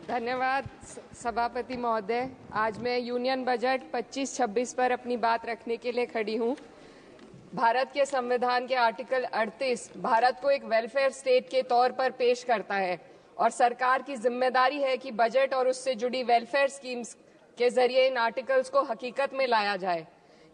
धन्यवाद सभापति महोदय। आज मैं यूनियन बजट 25-26 पर अपनी बात रखने के लिए खड़ी हूँ। भारत के संविधान के आर्टिकल 38 भारत को एक वेलफेयर स्टेट के तौर पर पेश करता है और सरकार की जिम्मेदारी है कि बजट और उससे जुड़ी वेलफेयर स्कीम्स के जरिए इन आर्टिकल्स को हकीकत में लाया जाए।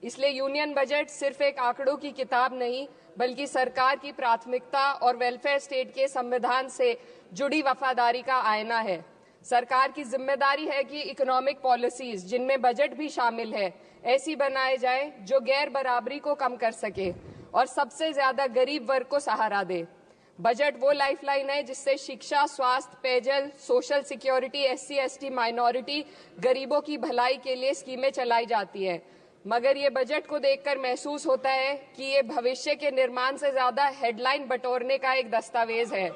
इसलिए यूनियन बजट सिर्फ एक आंकड़ों की किताब नहीं, बल्कि सरकार की प्राथमिकता और वेलफेयर स्टेट के संविधान से जुड़ी वफादारी का आईना है। सरकार की जिम्मेदारी है कि इकोनॉमिक पॉलिसीज, जिनमें बजट भी शामिल है, ऐसी बनाए जाए जो गैर बराबरी को कम कर सके और सबसे ज्यादा गरीब वर्ग को सहारा दे। बजट वो लाइफलाइन है जिससे शिक्षा, स्वास्थ्य, पेयजल, social security, SC, ST, minority, गरीबों की भलाई के लिए स्कीमें चलाई जाती है। मगर ये बजट को देखकर महसूस होता है कि ये भविष्य के निर्माण से ज्यादा हेडलाइन बटोरने का एक दस्तावेज है।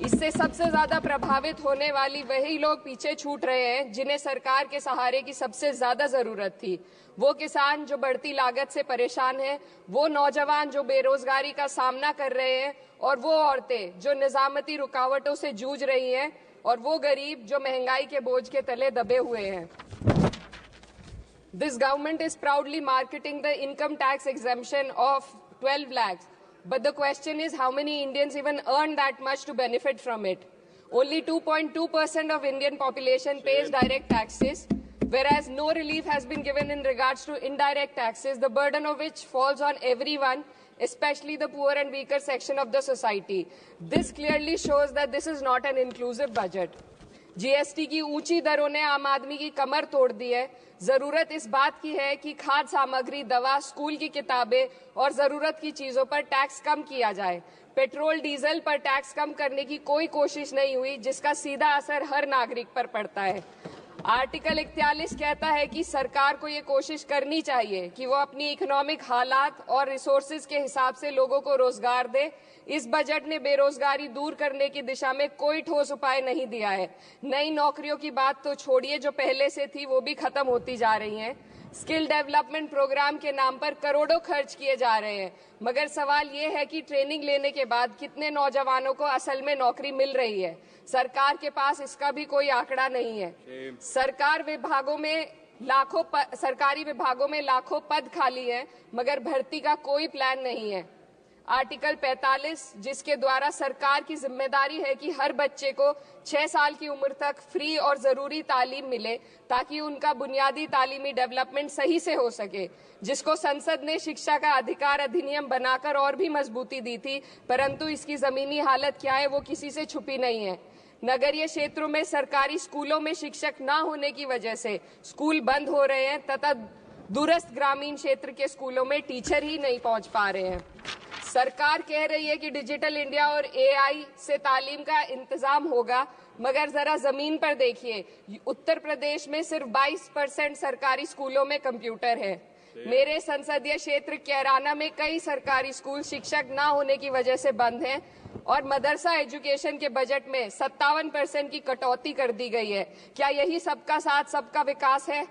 इससे सबसे ज्यादा प्रभावित होने वाली वही लोग पीछे छूट रहे हैं जिन्हें सरकार के सहारे की सबसे ज्यादा जरूरत थी। वो किसान जो बढ़ती लागत से परेशान हैं, वो नौजवान जो बेरोजगारी का सामना कर रहे हैं, और वो औरतें जो निजामती रुकावटों से जूझ रही हैं, और वो गरीब जो महंगाई के बोझ के तले दबे हुए हैं। This government is proudly marketing the income tax exemption of 12 lakhs. But the question is, how many Indians even earn that much to benefit from it? Only 2.2% of Indian population pays direct taxes, whereas no relief has been given in regards to indirect taxes, the burden of which falls on everyone, especially the poor and weaker section of the society. This clearly shows that this is not an inclusive budget. GST की ऊंची दरों ने आम आदमी की कमर तोड़ दी है। जरूरत इस बात की है कि खाद्य सामग्री, दवा, स्कूल की किताबें और जरूरत की चीजों पर टैक्स कम किया जाए। पेट्रोल, डीजल पर टैक्स कम करने की कोई कोशिश नहीं हुई, जिसका सीधा असर हर नागरिक पर पड़ता है। आर्टिकल 41 कहता है कि सरकार को ये कोशिश करनी चाहिए कि वो अपनी इकोनॉमिक हालात और रिसोर्सेज के हिसाब से लोगों को रोजगार दे। इस बजट ने बेरोजगारी दूर करने की दिशा में कोई ठोस उपाय नहीं दिया है। नई नौकरियों की बात तो छोड़िए, जो पहले से थी वो भी खत्म होती जा रही हैं। स्किल डेवलपमेंट प्रोग्राम के नाम पर करोड़ों खर्च किए जा रहे हैं, मगर सवाल ये है कि ट्रेनिंग लेने के बाद कितने नौजवानों को असल में नौकरी मिल रही है। सरकार के पास इसका भी कोई आंकड़ा नहीं है। सरकारी विभागों में लाखों पद खाली हैं, मगर भर्ती का कोई प्लान नहीं है। आर्टिकल 45, जिसके द्वारा सरकार की जिम्मेदारी है कि हर बच्चे को 6 साल की उम्र तक फ्री और जरूरी तालीम मिले ताकि उनका बुनियादी तालीमी डेवलपमेंट सही से हो सके, जिसको संसद ने शिक्षा का अधिकार अधिनियम बनाकर और भी मजबूती दी थी, परंतु इसकी जमीनी हालत क्या है वो किसी से छुपी नहीं है। नगरीय क्षेत्रों में सरकारी स्कूलों में शिक्षक न होने की वजह से स्कूल बंद हो रहे हैं तथा दूरस्थ ग्रामीण क्षेत्र के स्कूलों में टीचर ही नहीं पहुंच पा रहे हैं। सरकार कह रही है कि डिजिटल इंडिया और AI से तालीम का इंतजाम होगा, मगर जरा जमीन पर देखिए, उत्तर प्रदेश में सिर्फ 22% सरकारी स्कूलों में कंप्यूटर है। मेरे संसदीय क्षेत्र कैराना में कई सरकारी स्कूल शिक्षक न होने की वजह से बंद हैं और मदरसा एजुकेशन के बजट में 57% की कटौती कर दी गई है। क्या यही सबका साथ सबका विकास है?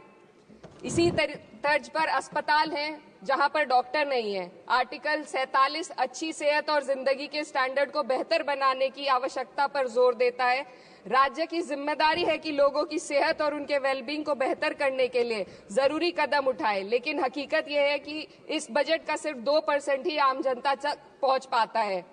इसी तर्ज पर अस्पताल हैं जहां पर डॉक्टर नहीं है। आर्टिकल 47 अच्छी सेहत और जिंदगी के स्टैंडर्ड को बेहतर बनाने की आवश्यकता पर जोर देता है। राज्य की जिम्मेदारी है कि लोगों की सेहत और उनके वेलबींग को बेहतर करने के लिए जरूरी कदम उठाए, लेकिन हकीकत यह है कि इस बजट का सिर्फ 2% ही आम जनता तक पहुंच पाता है।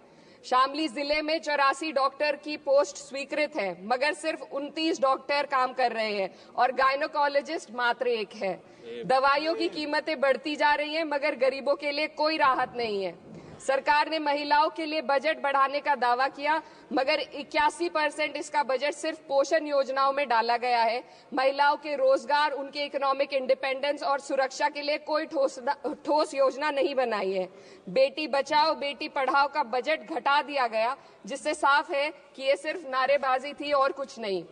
शामली जिले में 84 डॉक्टर की पोस्ट स्वीकृत है, मगर सिर्फ 29 डॉक्टर काम कर रहे हैं और गायनोकोलॉजिस्ट मात्र 1 है। दवाइयों की कीमतें बढ़ती जा रही हैं, मगर गरीबों के लिए कोई राहत नहीं है। सरकार ने महिलाओं के लिए बजट बढ़ाने का दावा किया, मगर 81% इसका बजट सिर्फ पोषण योजनाओं में डाला गया है। महिलाओं के रोजगार, उनके इकोनॉमिक इंडिपेंडेंस और सुरक्षा के लिए कोई ठोस योजना नहीं बनाई है। बेटी बचाओ बेटी पढ़ाओ का बजट घटा दिया गया, जिससे साफ है कि ये सिर्फ नारेबाजी थी और कुछ नहीं।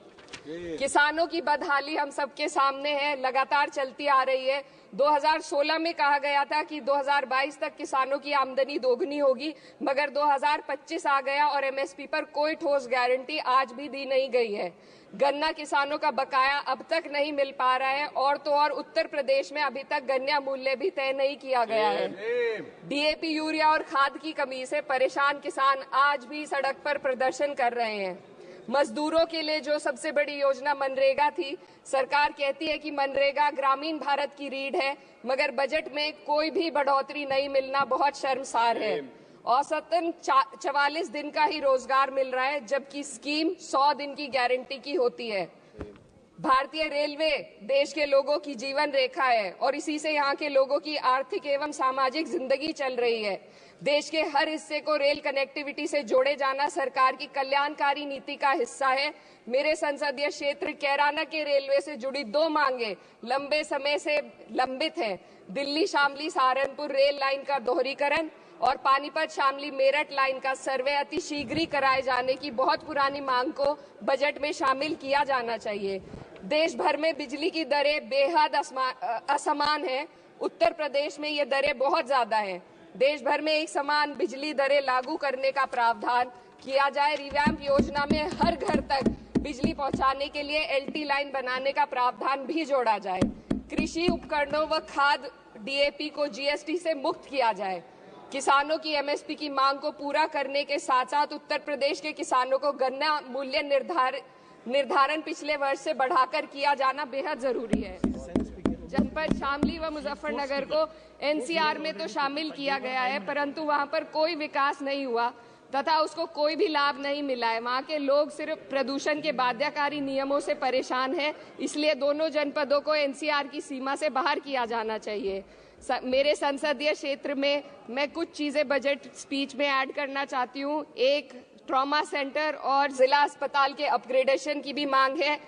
किसानों की बदहाली हम सबके सामने है, लगातार चलती आ रही है। 2016 में कहा गया था कि 2022 तक किसानों की आमदनी दोगुनी होगी, मगर 2025 आ गया और MSP पर कोई ठोस गारंटी आज भी दी नहीं गई है। गन्ना किसानों का बकाया अब तक नहीं मिल पा रहा है, और तो और उत्तर प्रदेश में अभी तक गन्ना मूल्य भी तय नहीं किया गया है। DAP, यूरिया और खाद की कमी से परेशान किसान आज भी सड़क पर प्रदर्शन कर रहे हैं। मजदूरों के लिए जो सबसे बड़ी योजना मनरेगा थी, सरकार कहती है कि मनरेगा ग्रामीण भारत की रीढ़ है, मगर बजट में कोई भी बढ़ोतरी नहीं मिलना बहुत शर्मसार है। औसतन 44 दिन का ही रोजगार मिल रहा है, जबकि स्कीम 100 दिन की गारंटी की होती है। भारतीय रेलवे देश के लोगों की जीवन रेखा है और इसी से यहाँ के लोगों की आर्थिक एवं सामाजिक जिंदगी चल रही है। देश के हर हिस्से को रेल कनेक्टिविटी से जोड़े जाना सरकार की कल्याणकारी नीति का हिस्सा है। मेरे संसदीय क्षेत्र कैराना के रेलवे से जुड़ी 2 मांगे लंबे समय से लंबित हैं। दिल्ली शामली सहारनपुर रेल लाइन का दोहरीकरण और पानीपत शामली मेरठ लाइन का सर्वे अति शीघ्र ही कराए जाने की बहुत पुरानी मांग को बजट में शामिल किया जाना चाहिए। देश भर में बिजली की दरें बेहद असमान है। उत्तर प्रदेश में ये दरें बहुत ज्यादा हैं। देश भर में एक समान बिजली दरें लागू करने का प्रावधान किया जाए। रिवैम्प योजना में हर घर तक बिजली पहुंचाने के लिए एलटी लाइन बनाने का प्रावधान भी जोड़ा जाए। कृषि उपकरणों व खाद डीएपी को जीएसटी से मुक्त किया जाए। किसानों की एमएसपी की मांग को पूरा करने के साथ साथ उत्तर प्रदेश के किसानों को गन्ना मूल्य निर्धारण पिछले वर्ष से बढ़ाकर किया जाना बेहद जरूरी है। जनपद शामली व मुजफ्फरनगर को एनसीआर में तो शामिल किया गया है, परंतु वहां पर कोई विकास नहीं हुआ तथा उसको कोई भी लाभ नहीं मिला है। वहां के लोग सिर्फ प्रदूषण के बाध्यकारी नियमों से परेशान हैं, इसलिए दोनों जनपदों को एनसीआर की सीमा से बाहर किया जाना चाहिए। मेरे संसदीय क्षेत्र में मैं कुछ चीजें बजट स्पीच में ऐड करना चाहती हूँ। एक, ट्रॉमा सेंटर और जिला अस्पताल के अपग्रेडेशन की भी मांग है।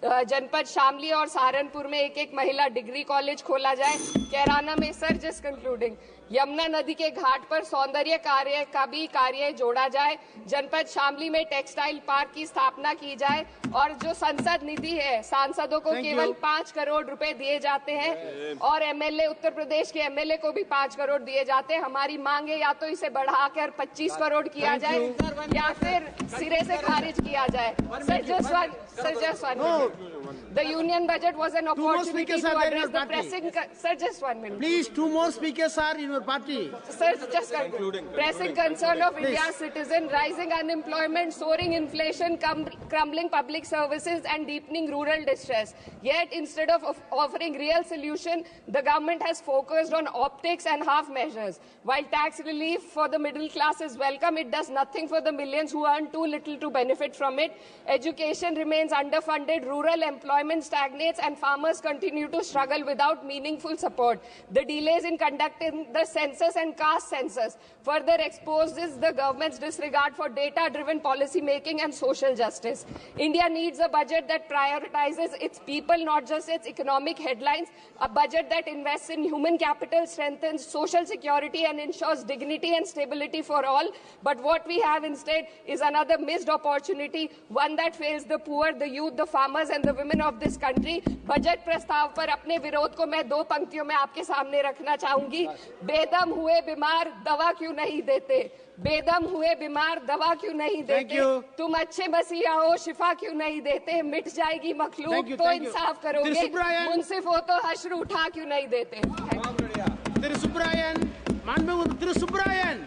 जनपद शामली और सहारनपुर में एक महिला डिग्री कॉलेज खोला जाए। कैराना में सर जस्ट कंक्लूडिंग, यमुना नदी के घाट पर सौंदर्य कार्य का भी कार्य जोड़ा जाए। जनपद शामली में टेक्सटाइल पार्क की स्थापना की जाए और जो संसद निधि है, सांसदों को केवल 5 करोड़ रुपए दिए जाते हैं और एमएलए, उत्तर प्रदेश के एमएलए को भी 5 करोड़ दिए जाते हैं। हमारी मांग है या तो इसे बढ़ाकर 25 करोड़ किया जाए या फिर सिरे से खारिज किया जाए। The union budget was an opportunity to address the pressing. Sir, just 1 minute. Please, 2 more speakers are in your party. Sir, just concluding. Pressing concern of India's citizen, rising unemployment, soaring inflation, crumbling public services, and deepening rural distress. Yet, instead of offering real solution, the government has focused on optics and half measures. While tax relief for the middle class is welcome, it does nothing for the millions who earn too little to benefit from it. Education remains underfunded, rural employment stagnates, and farmers continue to struggle without meaningful support. The delays in conducting the census and caste census further exposes the government's disregard for data-driven policy making and social justice. India needs a budget that prioritizes its people, not just its economic headlines, a budget that invests in human capital, strengthens social security, and ensures dignity and stability for all. But what we have instead is another missed opportunity, one that fails the poor, the youth, the farmers, and the women of this country. Budget प्रस्ताव पर अपने विरोध को मैं 2 पंक्तियों में आपके सामने रखना चाहूंगी। बेदम हुए बीमार दवा क्यों नहीं देते? बेदम हुए बीमार दवा क्यों नहीं देते? तुम अच्छे मसीहा हो, शिफा क्यों नहीं देते? मिट जाएगी मखलूक तो इंसाफ करोगे, मुंसिफ हो तो हश्र उठा क्यों नहीं देते? Subrayan,